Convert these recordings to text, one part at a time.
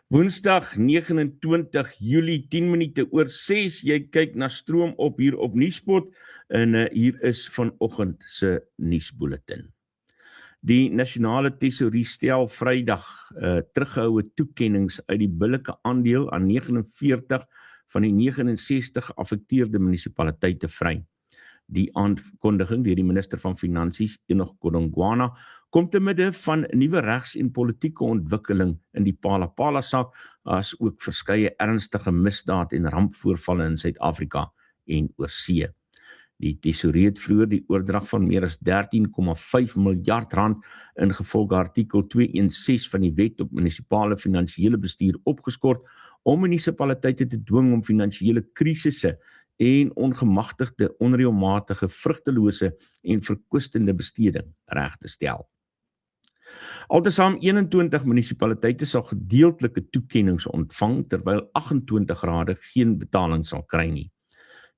Woensdag 29 Julie, 10 minute oor 6, jy kyk na Stroom op hier op Nuuspot en hier is vanoggend se nuusbulletin. Die nasionale tesourie stel Vrydag teruggehoue toekennings uit die billike aandeel aan 49 van die 69 geaffekteerde munisipaliteite vry. Die aankondiging deur die minister van Finansies, Enoch Godongwana, kom te midde van nuwe regs- en politieke ontwikkeling in die Palapala saak, as ook verskeie ernstige misdaad en rampvoorvalle in Suid-Afrika en oorsee. Die tesourie het vroeër die oordrag van meer as 13,5 miljard rand ingevolge artikel 216 van die Wet op Munisipale Finansiële Bestuur opgeskort om munisipaliteite te dwing om finansiële krisisse en ongemagtigde, onreëlmatige, vrugtelose en verkwistende besteding reg te stel. Altesaam 21 munisipaliteite sal gedeeltelike toekennings ontvang, terwyl 28 rade geen betaling sal kry nie.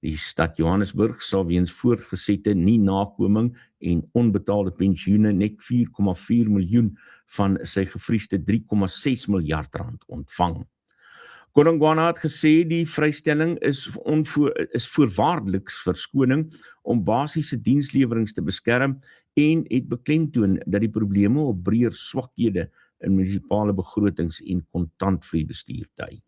Die stad Johannesburg sal weens voortgesette nie-nakoming en onbetaalde pensioene net 4,4 miljoen van sy gevriesde 3,6 miljard rand ontvang. Godongwana het gesê die vrystelling is voorwaardeliks verskoning om basiese dienslewerings te beskerm en het beklemtoon dat die probleme op breër swakhede in munisipale begrotings en kontantvloeibestuur dui.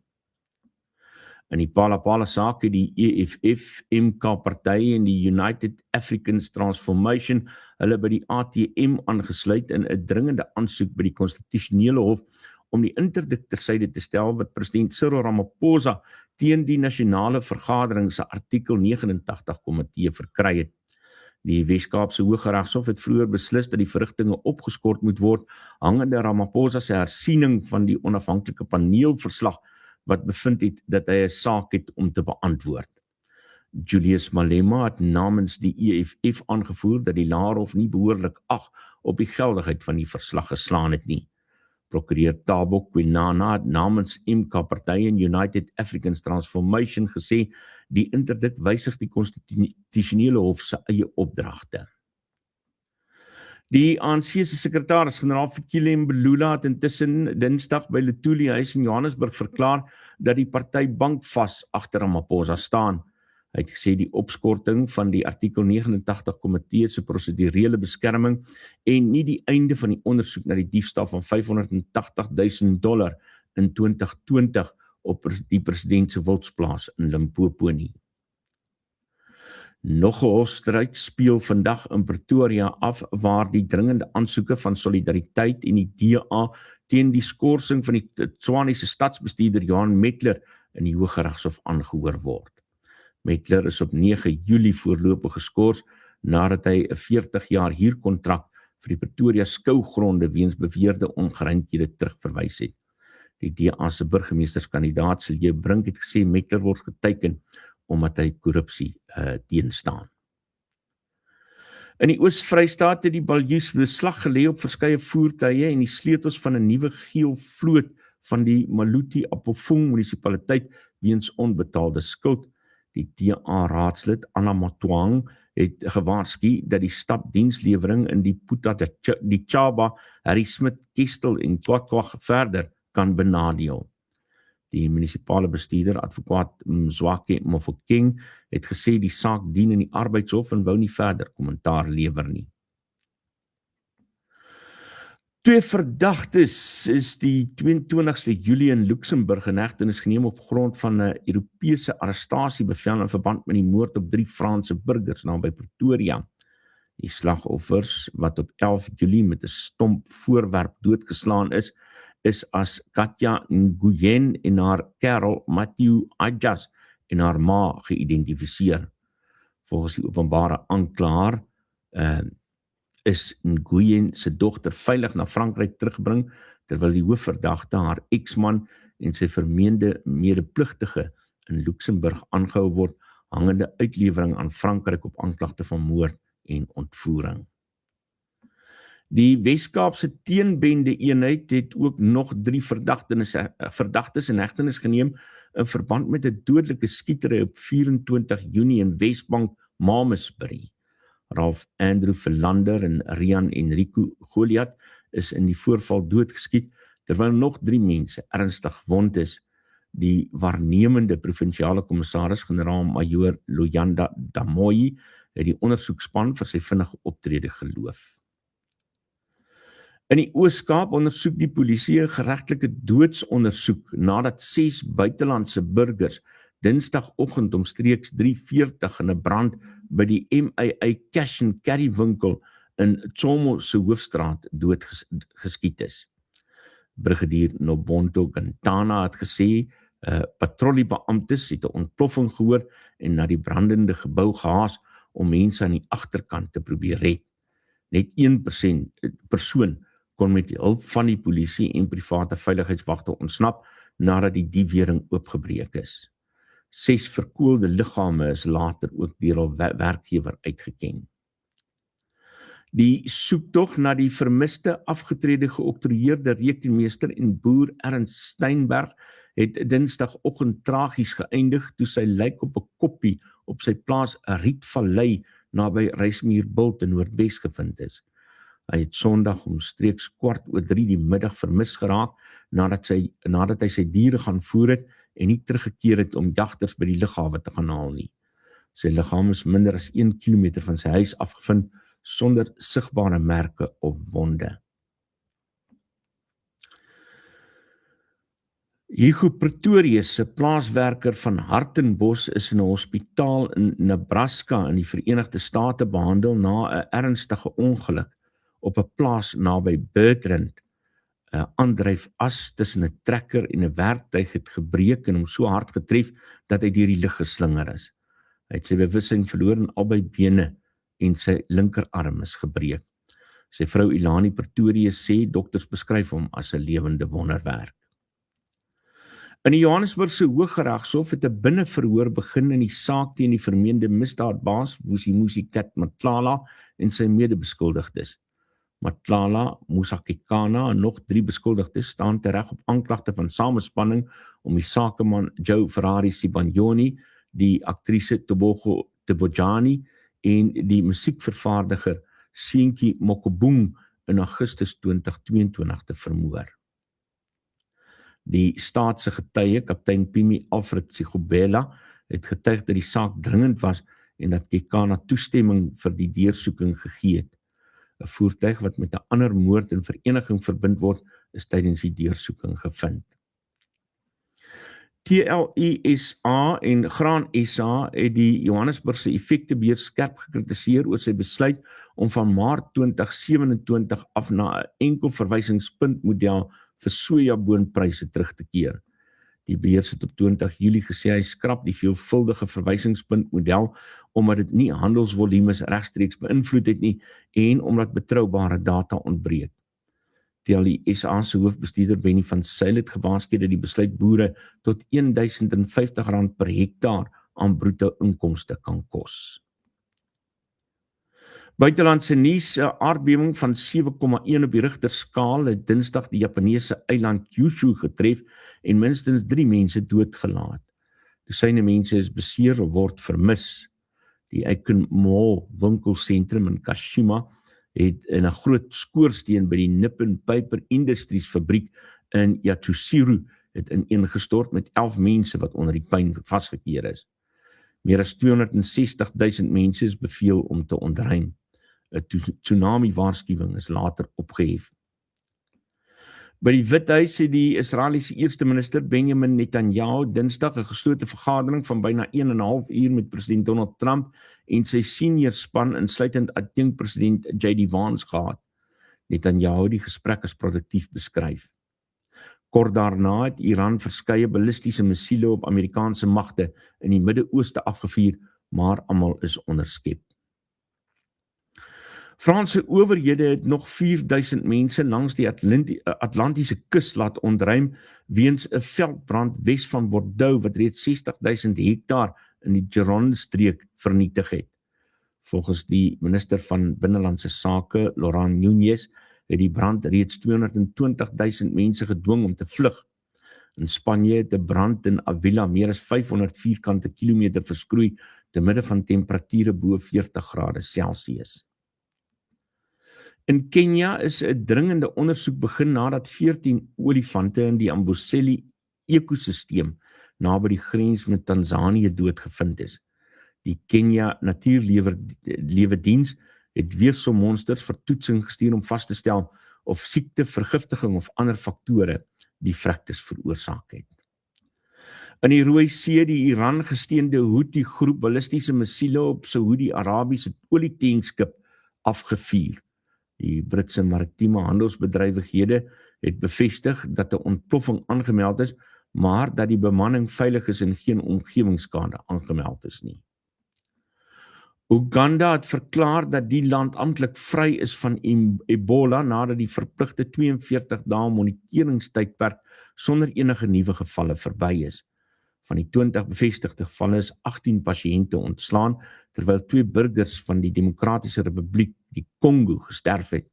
In die Palapala saak het die EFF, MK-party en die United Africans Transformation hulle by die ATM aangesluit in 'n dringende aansoek by die konstitusionele hof om die interdik tersyde te stel wat president Cyril Ramaphosa teen die nasionale vergadering se artikel 89 komitee verkry het. Die Wes-Kaapse Hooggeregshof het vroeër beslis dat die verrigtinge opgeskort moet word, hangende Ramaphosa se hersiening van die onafhanklike paneelverslag wat bevind het dat hy 'n saak het om te beantwoord. Julius Malema het namens die EFF aangevoer dat die Laerhof nie behoorlik ag op die geldigheid van die verslag geslaan het nie. Prokureur Thabo Kwinana het namens MK-party en United Africans Transformation gesê die interdik wysig die konstitusionele hof se eie opdragte. Die ANC se sekretaris-generaal Fikile Mbalula het intussen Dinsdag by Luthuli Huis in Johannesburg verklaar dat die party bankvas agter Ramaphosa staan. Hy het gesê die opskorting van die artikel 89 komitee se prosedurele beskerming en nie die einde van die ondersoek na die diefstal van $580,000 in 2020 op die president se wildsplaas in Limpopo nie. Nog 'n hofstryd speel vandag in Pretoria af waar die dringende aansoeke van Solidariteit en die DA teen die skorsing van die Tshwane se stadsbestuurder Johan Metler in die Hooggeregshof aangehoor word. Metler is op 9 Julie voorlopig geskort nadat hy 'n 40 jaar huurkontrak vir die Pretoria skougronde weens beweerde ongeruimthede terugverwys het. Die DA se burgemeesterskandidaat Silje Brink het gesê Metler word geteiken omdat hy korrupsie teenstaan. In die Oos-Vrystaat het die baljuis beslag gelê op verskeie voertuie en die sleutels van 'n nuwe geel vloot van die Maluti Apofung munisipaliteit weens onbetaalde skuld. Die DA-raadslid Anna Matwang het gewaarsku dat die stap dienslewering in die Puta die Chaba, Harry Smith, Kestel en Kwak verder kan benadeel. Die munisipale bestuurder, advokaat Mzwake Mofokeng, het gesê die saak dien in die arbeidshof en wou nie verder kommentaar lewer nie. 2 verdagtes is die 22ste Julie in Luxemburg in hegtenis geneem op grond van 'n Europese arrestasiebevel in verband met die moord op 3 Franse burgers naby Pretoria. Die slagoffers wat op 11 Julie met 'n stomp voorwerp doodgeslaan is as Katja Nguyen en haar kerel Matthew Ajas en haar ma geïdentifiseer. Volgens die openbare aanklaer is Nguyen se dogter veilig na Frankryk teruggebring, terwyl die hoofverdagte, haar eksman en sy vermeende medepligtige in Luxemburg aangehou word, hangende uitlewering aan Frankryk op aanklagte van moord en ontvoering. Die Wes-Kaapse teenbende eenheid het ook nog 3 verdagtes in hegtenis geneem in verband met 'n dodelike skietery op 24 Junie in Westbank, Mamasbury. Ralph Andrew Verlander en Rian Enrico Goliath is in die voorval doodgeskiet, terwyl nog 3 mense ernstig gewond is. Die waarnemende provinsiale kommissaris-generaal Majoor Luyanda Damoyi het die ondersoekspan vir sy vinnige optrede geloof. In die Oos-Kaap ondersoek die polisie 'n geregtelike doodsondersoek nadat 6 buitelandse burgers Dinsdagoggend omstreeks 3:40 in 'n brand by die MAA Cash and Carry winkel in Tsomo se hoofstraat doodgeskiet is. Brigadier Nobonto Gantana het gesê, patrolliebeamptes het 'n ontploffing gehoor en na die brandende gebou gehaas om mense aan die agterkant te probeer red. Net 1 persoon kon met die hulp van die polisie en private veiligheidswagte ontsnap nadat die diefwering oopgebreek is. 6 verkoelde liggame is later ook deur hul werkgewer uitgeken. Die soektog na die vermiste afgetrede geoktroeëerde rekenmeester en boer Ernst Steinberg het Dinsdagoggend tragies geëindig toe sy lijk op 'n koppie op sy plaas Rietvallei naby Reismuurbult in Noordwes gevind is. Hy het Sondag omstreeks 2:15 die middag vermis geraak nadat hy sy diere gaan voer het en nie teruggekeer het om jagters by die lughawe te gaan haal nie. Sy liggaam is minder as 1 kilometer van sy huis afgevind sonder sigbare merke of wonde. Hugo Pretorius, 'n plaaswerker van Hartenbos, is in 'n hospitaal in Nebraska in die Verenigde State behandel na 'n ernstige ongeluk op 'n plaas naby Bertrand. 'n aandryfas tussen 'n trekker en 'n werktuig het gebreek en hom so hard getref dat hy deur die lug geslinger is. Hy het sy bewussyn verloor en albei bene en sy linkerarm is gebreek. Sy vrou Ilani Pretorius sê dokters beskryf hom as 'n lewende wonderwerk. In die Johannesburgse Hooggeregshof het 'n binneverhoor begin in die saak teen die vermeende misdaadbaas Vusimuzi Kat Matlala en sy medebeskuldigdes. Matlala, Musakekana en nog 3 beskuldigdes staan tereg op aanklagte van samespanning om die sakeman Joe Ferrari Sibanyoni, die aktrise Tobogo Tebojani en die musiekvervaardiger Seentjie Mokobung in Augustus 2022 te vermoor. Die staatse getuie, kaptein Pimi Alfred Sigobela, het getuig dat die saak dringend was en dat Kekana toestemming vir die deursoeking gegee het. 'n Voertuig wat met 'n ander moord in vereniging verbind word, is tydens die deursoeking gevind. TLISA en Graan SA het die Johannesburgse effektebeheer skerp gekritiseer oor sy besluit om van Maart 2027 af na 'n enkel verwysingspuntmodel vir sojaboonpryse terug te keer. Die beheer het op 20 Julie gesê hy skrap die veelvuldige verwysingspuntmodel omdat dit nie handelsvolumes regstreeks beïnvloed het nie en omdat betroubare data ontbreek. TLISA se hoofbestuurder Benny van Sail het gewaarsku dat die besluit boere tot R1050 per hektaar aan bruto inkomste kan kos. Buitelandse nuus, 'n aardbewing van 7,1 op die Richterskaal het Dinsdag die Japaneese eiland Kyushu getref en minstens 3 mense doodgelaat. Dosyne mense is beseer of word vermis. Die Icon Mall winkelsentrum in Kashima het in 'n groot skoorsteen by die Nippon Paper Industries fabriek in Yatsushiro het ineengestort met 11 mense wat onder die puin vasgekeer is. Meer as 260.000 mense is beveel om te ontruim. 'n tsunami-waarskuwing is later opgehef. By die Withuis het die Israeliese eerste minister Benjamin Netanyahu Dinsdag 'n geslote vergadering van byna 1,5 uur met president Donald Trump en sy senior span insluitend adjunkpresident J.D. Vance gehad. Netanyahu het die gesprek as produktief beskryf. Kort daarna het Iran verskeie ballistiese missiele op Amerikaanse magte in die Midde-Ooste afgevuur, maar almal is onderskep. Franse owerhede het nog 4.000 mense langs die Atlantiese kus laat ontruim weens 'n veldbrand wes van Bordeaux wat reeds 60.000 hektaar in die Gironde-streek vernietig het. Volgens die minister van Binnelandse Sake, Laurent Nunez, het die brand reeds 220.000 mense gedwing om te vlug. In Spanje het 'n brand in Avila meer as 500 vierkante kilometer verskroei te midde van temperature bo 40 grade Celsius. In Kenia is 'n dringende ondersoek begin nadat 14 olifante in die Amboseli ekosisteem naby die grens met Tanzanië doodgevind is. Die Kenia Natuurlewediens het weefselmonsters vir toetsing gestuur om vas te stel of siekte, vergiftiging of ander faktore die vrektes veroorsaak het. In die Rooi See, die Iran gesteunde Houthi groep ballistiese missiele op Saudi-Arabiese olietankskip afgevuur. Die Britse maritieme handelsbedrywighede het bevestig dat 'n ontploffing aangemeld is, maar dat die bemanning veilig is en geen omgewingsskade aangemeld is nie. Uganda het verklaar dat die land amptelik vry is van Ebola nadat die verpligte 42 dae moniteringstydperk sonder enige nuwe gevalle verby is. Van die 20 bevestigde gevalle is 18 pasiënte ontslaan, terwyl 2 burgers van die Demokratiese Republiek die Kongo gesterf het.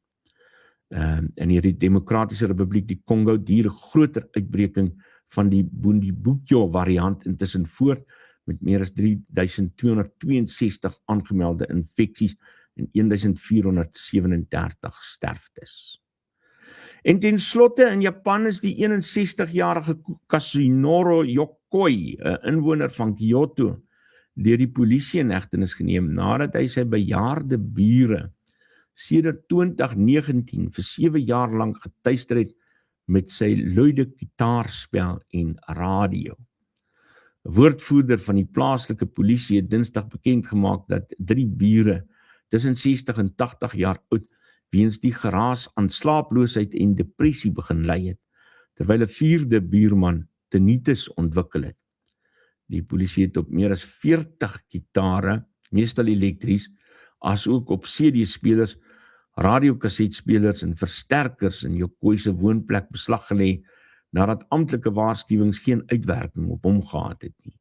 In die Demokratiese Republiek die Kongo duur 'n groter uitbreking van die Bundibugyo variant intussen voort, met meer as 3262 aangemelde infeksies en 1437 sterftes. En ten slotte in Japan is die 61-jarige Kasunoro Yokoi, 'n inwoner van Kyoto, deur die polisie in hegtenis geneem nadat hy sy bejaarde bure sedert 2019 vir 7 jaar lank getuister het met sy luide gitaarspel en radio. 'n Woordvoerder van die plaaslike polisie het Dinsdag bekend gemaak dat 3 bure tussen 60 en 80 jaar oud weens die geraas aan slaaploosheid en depressie begin ly het, terwyl 'n 4de buurman tinnitus ontwikkel het. Die polisie het op meer as 40 gitare, meestal elektries, asook op CD-spelers, radiokassetspelers en versterkers in Yokoi se woonplek beslag gelê, nadat amptelike waarskuwings geen uitwerking op hom gehad het nie.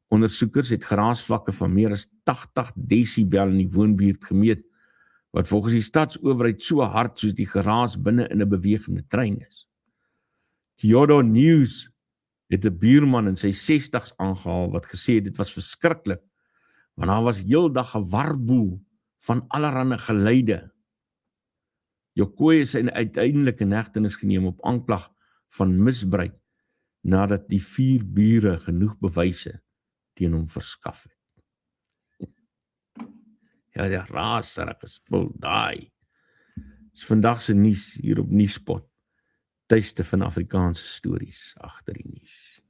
Ondersoekers het geraasvlakke van meer as 80 desibel in die woonbuurt gemeet, wat volgens die stadsowerheid so hard soos die geraas binne in 'n bewegende trein is. Kyodo News het 'n buurman in sy 60's aangehaal wat gesê het dit was verskriklik, want daar was heeldag 'n warboel van allerlei geluide. Yokoi is uiteindelik in hegtenis geneem op aanklag van misbruik nadat die 4 bure genoeg bewyse teen hom verskaf het. Ja, die raserige spul daai. Dis vandag se nuus hier op Nuuspot. Tuiste van Afrikaanse stories agter die nuus.